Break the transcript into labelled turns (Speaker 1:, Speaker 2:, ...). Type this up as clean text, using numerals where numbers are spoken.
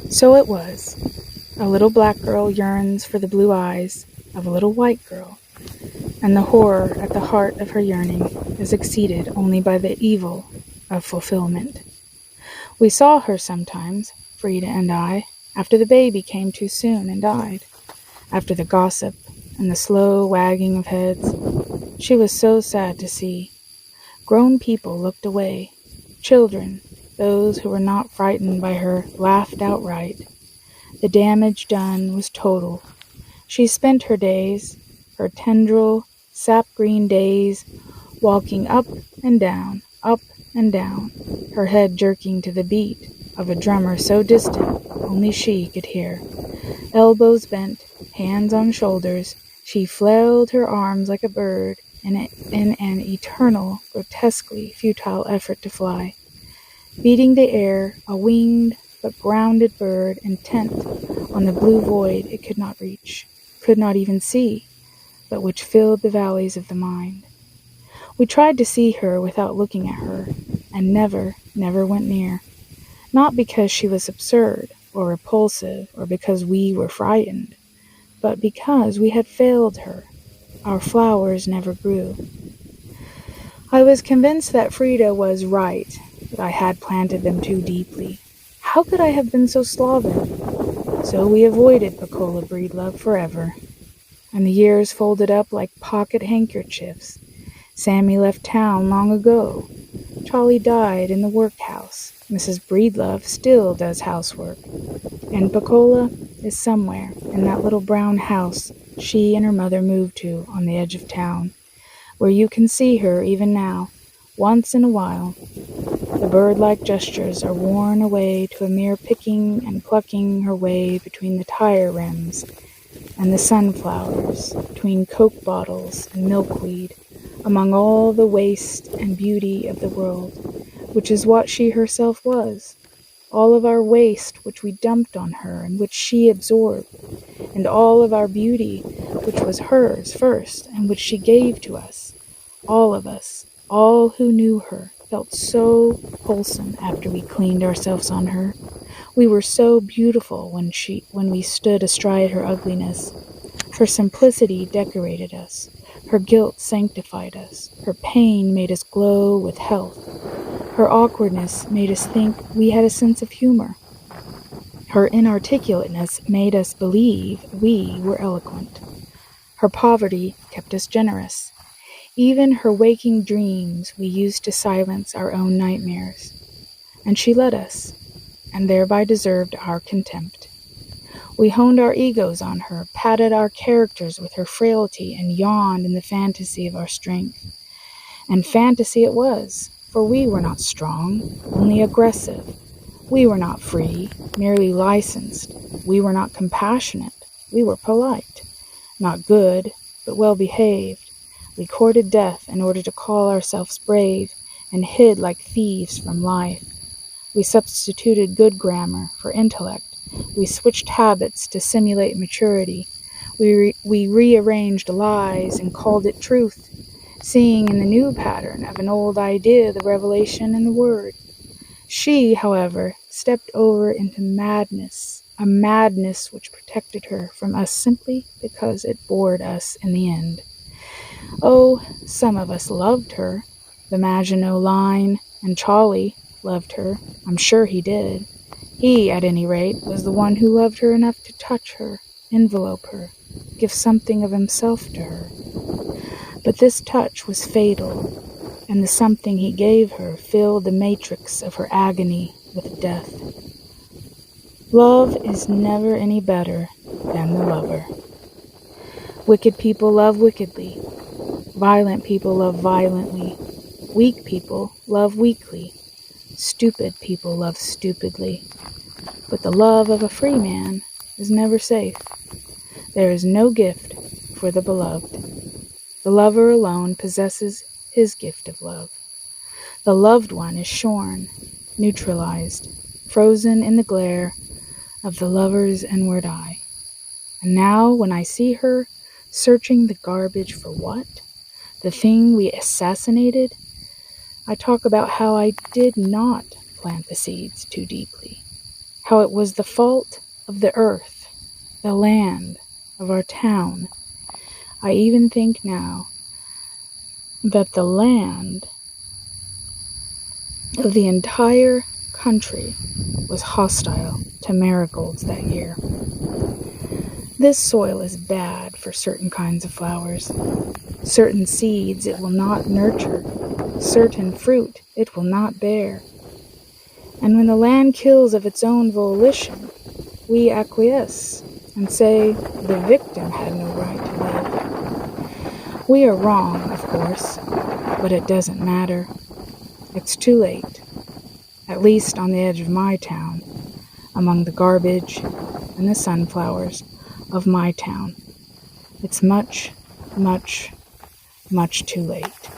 Speaker 1: So it was. A little black girl yearns for the blue eyes of a little white girl, and the horror at the heart of her yearning is exceeded only by the evil of fulfillment. We saw her sometimes, Frida and I, after the baby came too soon and died, after the gossip and the slow wagging of heads. She was so sad to see. Grown people looked away. Children, those who were not frightened by her, laughed outright. The damage done was total. She spent her days, her tendril, sap-green days, walking up and down, her head jerking to the beat of a drummer so distant only she could hear. Elbows bent, hands on shoulders, she flailed her arms like a bird in an eternal, grotesquely futile effort to fly. Beating the air, a winged but grounded bird intent on the blue void it could not reach, could not even see, but which filled the valleys of the mind. We tried to see her without looking at her, and never went near. Not because she was absurd or repulsive or because we were frightened, but because we had failed her. Our flowers never grew. I was convinced that Frida was right, that I had planted them too deeply. How could I have been so sloven? So we avoided Pecola Breedlove forever, and the years folded up like pocket handkerchiefs. Sammy left town long ago. Charlie died in the workhouse. Mrs. Breedlove still does housework. And Pecola is somewhere in that little brown house she and her mother moved to on the edge of town, where you can see her even now, once in a while. The bird-like gestures are worn away to a mere picking and plucking her way between the tire rims and the sunflowers, between Coke bottles and milkweed, among all the waste and beauty of the world, which is what she herself was. All of our waste which we dumped on her and which she absorbed, and all of our beauty which was hers first and which she gave to us. All of us, all who knew her, felt so wholesome after we cleaned ourselves on her. We were so beautiful when we stood astride her ugliness. Her simplicity decorated us. Her guilt sanctified us. Her pain made us glow with health. Her awkwardness made us think we had a sense of humor. Her inarticulateness made us believe we were eloquent. Her poverty kept us generous. Even her waking dreams we used to silence our own nightmares. And she let us, and thereby deserved our contempt. We honed our egos on her, padded our characters with her frailty, and yawned in the fantasy of our strength. And fantasy it was, for we were not strong, only aggressive. We were not free, merely licensed. We were not compassionate, we were polite. Not good, but well-behaved. We courted death in order to call ourselves brave, and hid like thieves from life. We substituted good grammar for intellect. We switched habits to simulate maturity. We rearranged lies and called it truth, seeing in the new pattern of an old idea the revelation in the word. She, however, stepped over into madness, a madness which protected her from us simply because it bored us in the end. Oh, some of us loved her. The Maginot Line and Charlie loved her. I'm sure he did. He, at any rate, was the one who loved her enough to touch her, envelope her, give something of himself to her. But this touch was fatal, and the something he gave her filled the matrix of her agony with death. Love is never any better than the lover. Wicked people love wickedly. Violent people love violently. Weak people love weakly. Stupid people love stupidly. But the love of a free man is never safe. There is no gift for the beloved. The lover alone possesses his gift of love. The loved one is shorn, neutralized, frozen in the glare of the lover's inward eye. And now, when I see her, searching the garbage for what? The thing we assassinated? I talk about how I did not plant the seeds too deeply, how it was the fault of the earth, the land, of our town. I even think now that the land of the entire country was hostile to marigolds that year. This soil is bad for certain kinds of flowers. Certain seeds it will not nurture. Certain fruit it will not bear. And when the land kills of its own volition, we acquiesce and say the victim had no right to live. We are wrong, of course, but it doesn't matter. It's too late, at least on the edge of my town, among the garbage and the sunflowers of my town. It's much, much, much too late.